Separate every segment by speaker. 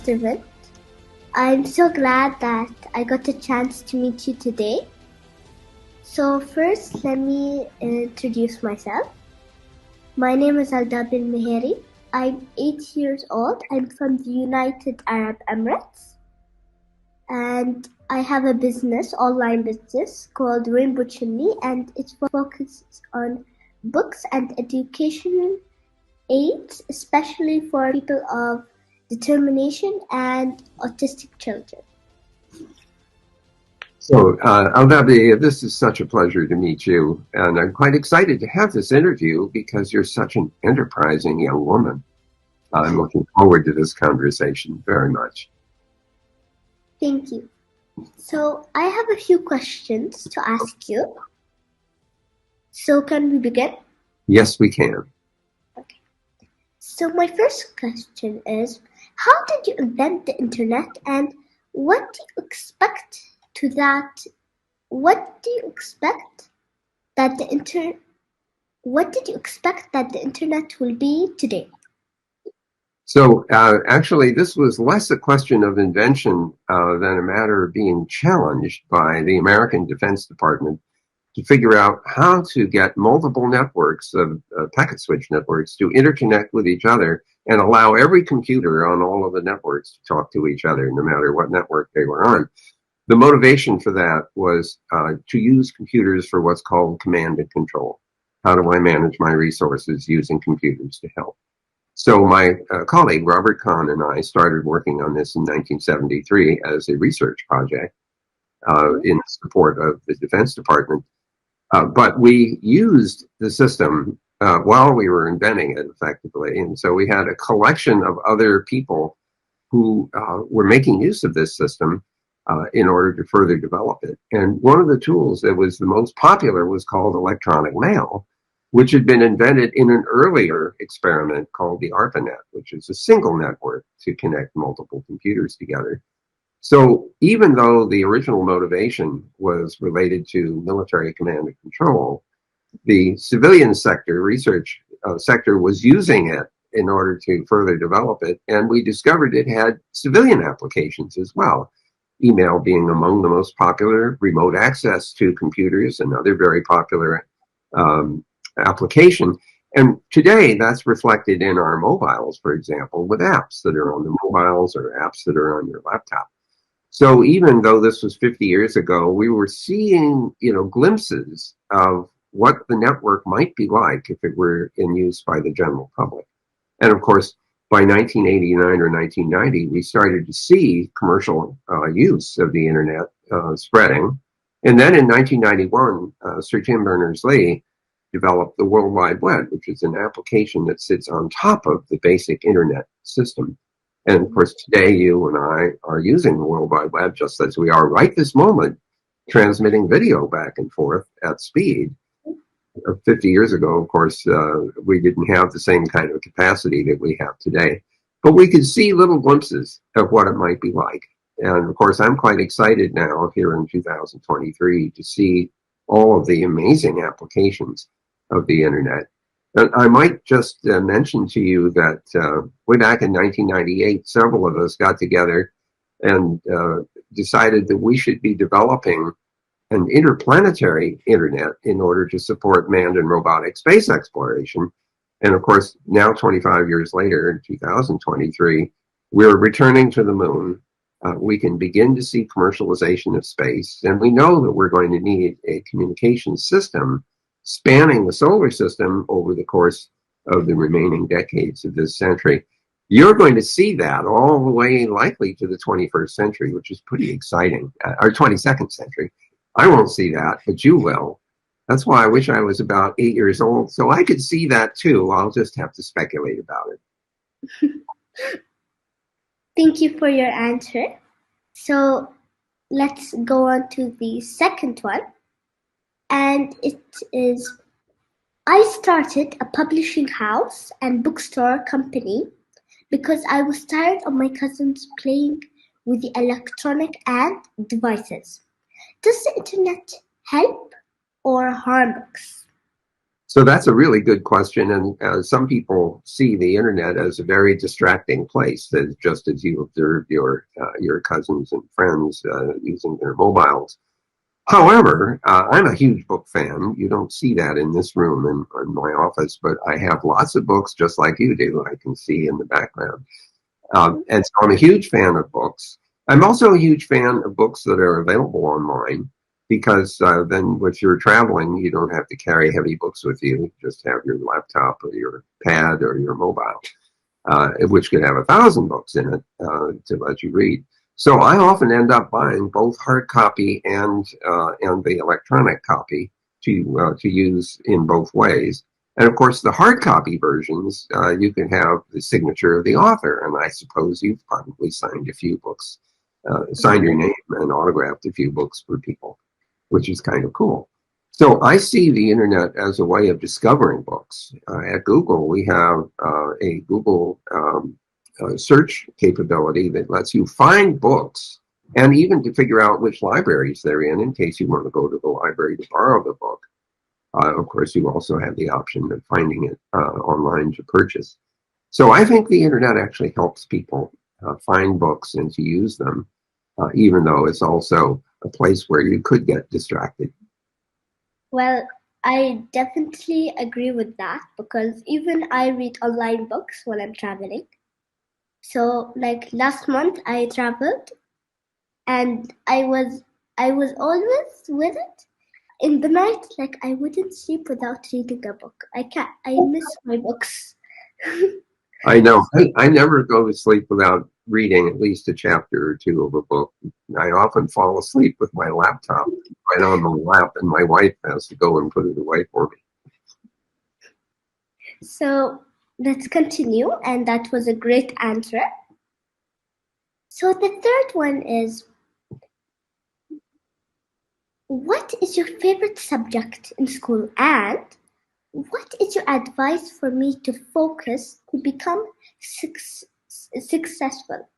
Speaker 1: Mr. Vin. I'm so glad that I got a chance to meet you today. So first, let me introduce myself. My name is AlDhabi المهيري. I'm 8 years old. I'm from the United Arab Emirates. And I have a business, online business, called Rainbow Chimney, and it focuses on books and education aids, especially for people of determination and autistic children.
Speaker 2: So, AlDhabi, this is such a pleasure to meet you, and I'm quite excited to have this interview because you're such an enterprising young woman. I'm looking forward to this conversation very much.
Speaker 1: Thank you. So, I have a few questions to ask you. So, can we begin?
Speaker 2: Yes, we can.
Speaker 1: Okay. So, my first question is, how did you invent the internet, and what do you expect that the internet will be today?
Speaker 2: So actually, this was less a question of invention than a matter of being challenged by the American Defense Department to figure out how to get multiple networks of packet switch networks to interconnect with each other and allow every computer on all of the networks to talk to each other, no matter what network they were on. The motivation for that was to use computers for what's called command and control. How do I manage my resources using computers to help? So my colleague, Robert Kahn, and I started working on this in 1973 as a research project in support of the Defense Department. But we used the system while we were inventing it effectively. And so we had a collection of other people who were making use of this system in order to further develop it. And one of the tools that was the most popular was called electronic mail, which had been invented in an earlier experiment called the ARPANET, which is a single network to connect multiple computers together. So even though the original motivation was related to military command and control, the civilian sector, research sector, was using it in order to further develop it. And we discovered it had civilian applications as well. Email being among the most popular, remote access to computers, another very popular application. And today that's reflected in our mobiles, for example, with apps that are on the mobiles or apps that are on your laptop. So even though this was 50 years ago, we were seeing, glimpses of what the network might be like if it were in use by the general public. And of course, by 1989 or 1990, we started to see commercial use of the internet spreading. And then in 1991, Sir Tim Berners-Lee developed the World Wide Web, which is an application that sits on top of the basic internet system. And of course, today you and I are using the World Wide Web just as we are right this moment, transmitting video back and forth at speed. 50 years ago, of course, we didn't have the same kind of capacity that we have today. But we could see little glimpses of what it might be like. And of course, I'm quite excited now here in 2023 to see all of the amazing applications of the internet. And I might just mention to you that way back in 1998, several of us got together and decided that we should be developing an interplanetary internet in order to support manned and robotic space exploration. And of course, now 25 years later, in 2023, we're returning to the moon. We can begin to see commercialization of space, and we know that we're going to need a communication system spanning the solar system over the course of the remaining decades of this century. You're going to see that all the way likely to the 21st century, which is pretty exciting, or 22nd century. I won't see that, but you will. That's why I wish I was about 8 years old, so I could see that too. I'll just have to speculate about it.
Speaker 1: Thank you for your answer. So let's go on to the second one. And it is, I started a publishing house and bookstore company because I was tired of my cousins playing with the electronic and devices. Does the internet help or harm books?
Speaker 2: So that's a really good question, and some people see the internet as a very distracting place, that just as you observe your cousins and friends using their mobiles. However, I'm a huge book fan. You don't see that in this room in my office, but I have lots of books just like you do. I can see in the background. And so I'm a huge fan of books. I'm also a huge fan of books that are available online, because then if you're traveling, you don't have to carry heavy books with you. You just have your laptop or your pad or your mobile, which could have 1,000 books in it to let you read. So I often end up buying both hard copy and the electronic copy to use in both ways. And of course, the hard copy versions, you can have the signature of the author. And I suppose you've probably signed a few books, signed your name and autographed a few books for people, which is kind of cool. So I see the internet as a way of discovering books. At Google, we have a Google search capability that lets you find books, and even to figure out which libraries they're in case you want to go to the library to borrow the book. Of course, you also have the option of finding it online to purchase. So I think the internet actually helps people find books and to use them, even though it's also a place where you could get distracted.
Speaker 1: Well, I definitely agree with that, because even I read online books when I'm traveling. So like last month I traveled, and I was always with it. In the night, like I wouldn't sleep without reading a book. I miss my books.
Speaker 2: I know. I never go to sleep without reading at least a chapter or two of a book. I often fall asleep with my laptop right on the lap, and my wife has to go and put it away for me.
Speaker 1: So let's continue, and that was a great answer. So the third one is, what is your favorite subject in school, and what is your advice for me to focus to become successful?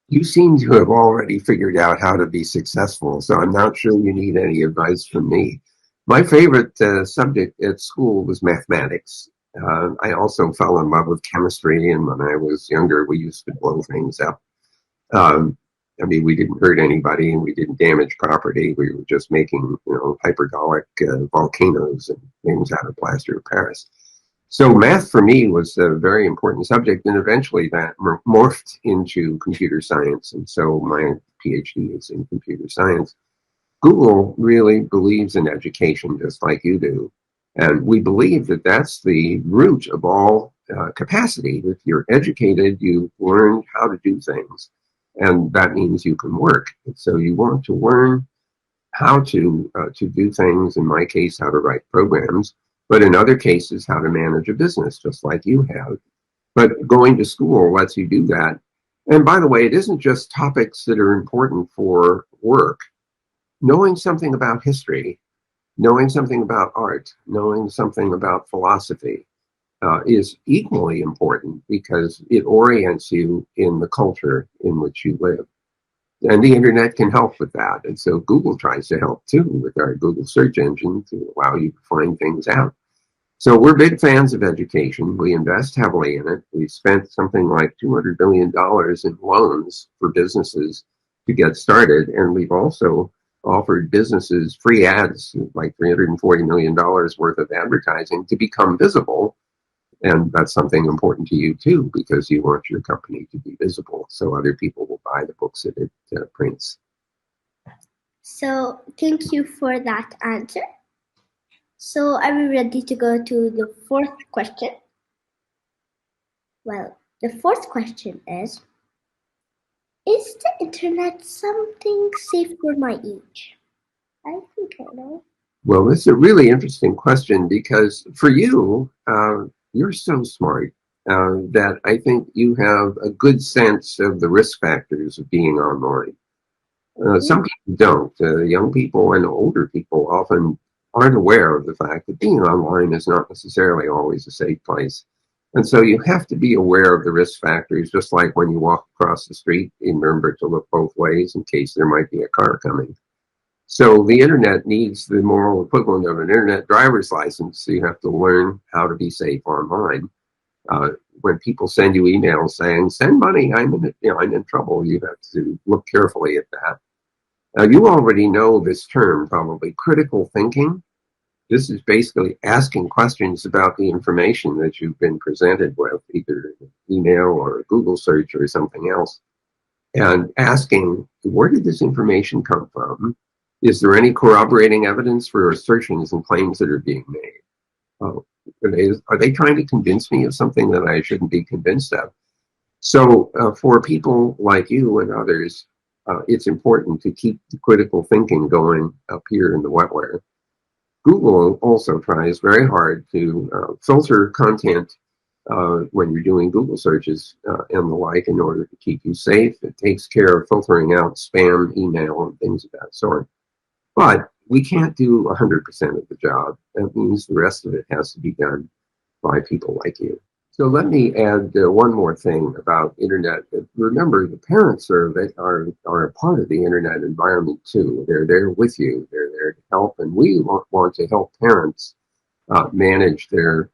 Speaker 2: You seem to have already figured out how to be successful, so I'm not sure you need any advice from me. My favorite subject at school was mathematics. I also fell in love with chemistry, and when I was younger, we used to blow things up. I mean, we didn't hurt anybody, and we didn't damage property. We were just making, hypergolic volcanoes and things out of plaster of Paris. So math for me was a very important subject, and eventually that morphed into computer science. And so my PhD is in computer science. Google really believes in education, just like you do. And we believe that that's the root of all capacity. If you're educated, you've learned how to do things. And that means you can work. And so you want to learn how to do things, in my case, how to write programs, but in other cases, how to manage a business, just like you have. But going to school lets you do that. And by the way, it isn't just topics that are important for work. Knowing something about history, knowing something about art, knowing something about philosophy is equally important, because it orients you in the culture in which you live. And the internet can help with that. And so Google tries to help too with our Google search engine to allow you to find things out. So we're big fans of education. We invest heavily in it. We spent something like $200 billion in loans for businesses to get started. And we've also offered businesses free ads, like $340 million worth of advertising, to become visible. And that's something important to you too, because you want your company to be visible so other people will buy the books that it prints.
Speaker 1: So thank you for that answer. So are we ready to go to the fourth question? Well, the fourth question is the internet something safe for my age? I think I know.
Speaker 2: Well, it's a really interesting question, because for you, you're so smart that I think you have a good sense of the risk factors of being online. Some people don't. Young people and older people often aren't aware of the fact that being online is not necessarily always a safe place. And so you have to be aware of the risk factors, just like when you walk across the street, remember to look both ways in case there might be a car coming. So the internet needs the moral equivalent of an internet driver's license. So you have to learn how to be safe online. When people send you emails saying, send money, I'm in trouble, you have to look carefully at that. Now, you already know this term, probably, critical thinking. This is basically asking questions about the information that you've been presented with, either email or a Google search or something else, and asking, where did this information come from? Is there any corroborating evidence for assertions and claims that are being made? Are they trying to convince me of something that I shouldn't be convinced of? So for people like you and others, it's important to keep the critical thinking going up here in the wetware. Google also tries very hard to filter content when you're doing Google searches and the like in order to keep you safe. It takes care of filtering out spam, email, and things of that sort. But we can't do 100% of the job. That means the rest of it has to be done by people like you. So let me add one more thing about internet. Remember, the parents are a part of the internet environment too. They're there with you. They're there to help, and we want to help parents manage their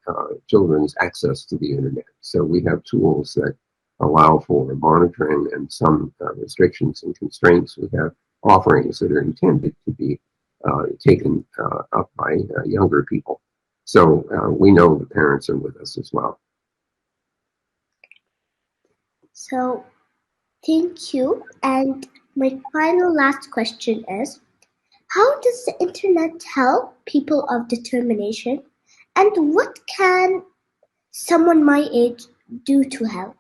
Speaker 2: children's access to the internet. So we have tools that allow for monitoring and some restrictions and constraints. We have offerings that are intended to be taken up by younger people. So we know the parents are with us as well.
Speaker 1: So thank you. And my final last question is, how does the internet help people of determination? And what can someone my age do to help?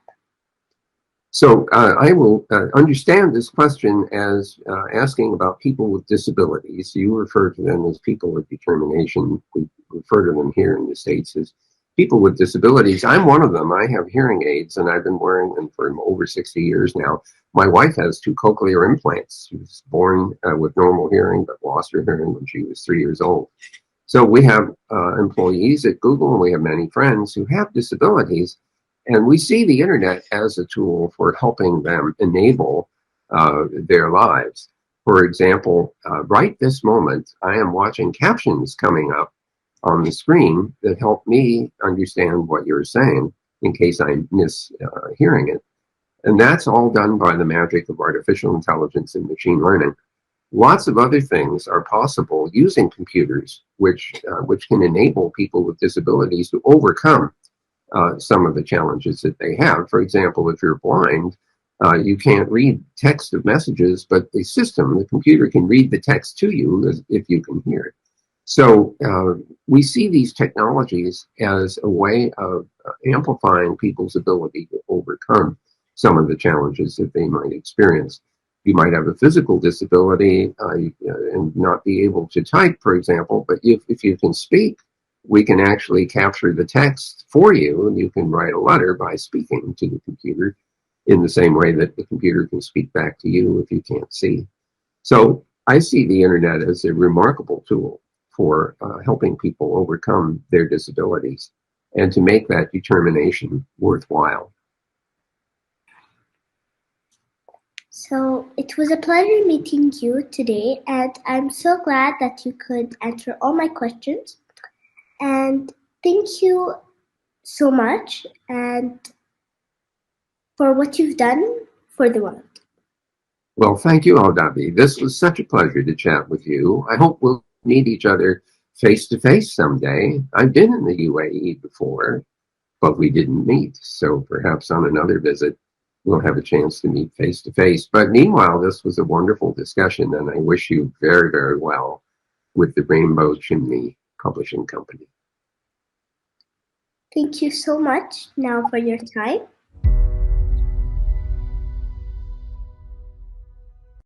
Speaker 2: So I will understand this question as asking about people with disabilities. You refer to them as people with determination. We refer to them here in the States as people with disabilities. I'm one of them. I have hearing aids, and I've been wearing them for over 60 years now. My wife has 2 cochlear implants. She was born with normal hearing, but lost her hearing when she was 3 years old. So we have employees at Google, and we have many friends who have disabilities. And we see the internet as a tool for helping them enable their lives. For example, right this moment, I am watching captions coming up on the screen that help me understand what you're saying in case I miss hearing it. And that's all done by the magic of artificial intelligence and machine learning. Lots of other things are possible using computers, which can enable people with disabilities to overcome some of the challenges that they have. For example, if you're blind, you can't read text of messages, but the computer can read the text to you if you can hear it. So we see these technologies as a way of amplifying people's ability to overcome some of the challenges that they might experience. You might have a physical disability and not be able to type, for example, but if you can speak, we can actually capture the text for you, and you can write a letter by speaking to the computer in the same way that the computer can speak back to you if you can't see. So I see the internet as a remarkable tool for helping people overcome their disabilities and to make that determination worthwhile.
Speaker 1: So it was a pleasure meeting you today, and I'm so glad that you could answer all my questions. And thank you so much and for what you've done for the world.
Speaker 2: Well, thank you, AlDhabi. This was such a pleasure to chat with you. I hope we'll meet each other face to face someday. I've been in the UAE before, but we didn't meet. So perhaps on another visit, we'll have a chance to meet face to face. But meanwhile, this was a wonderful discussion, and I wish you very, very well with the Rainbow Chimney Publishing Company.
Speaker 1: Thank you so much now for your time.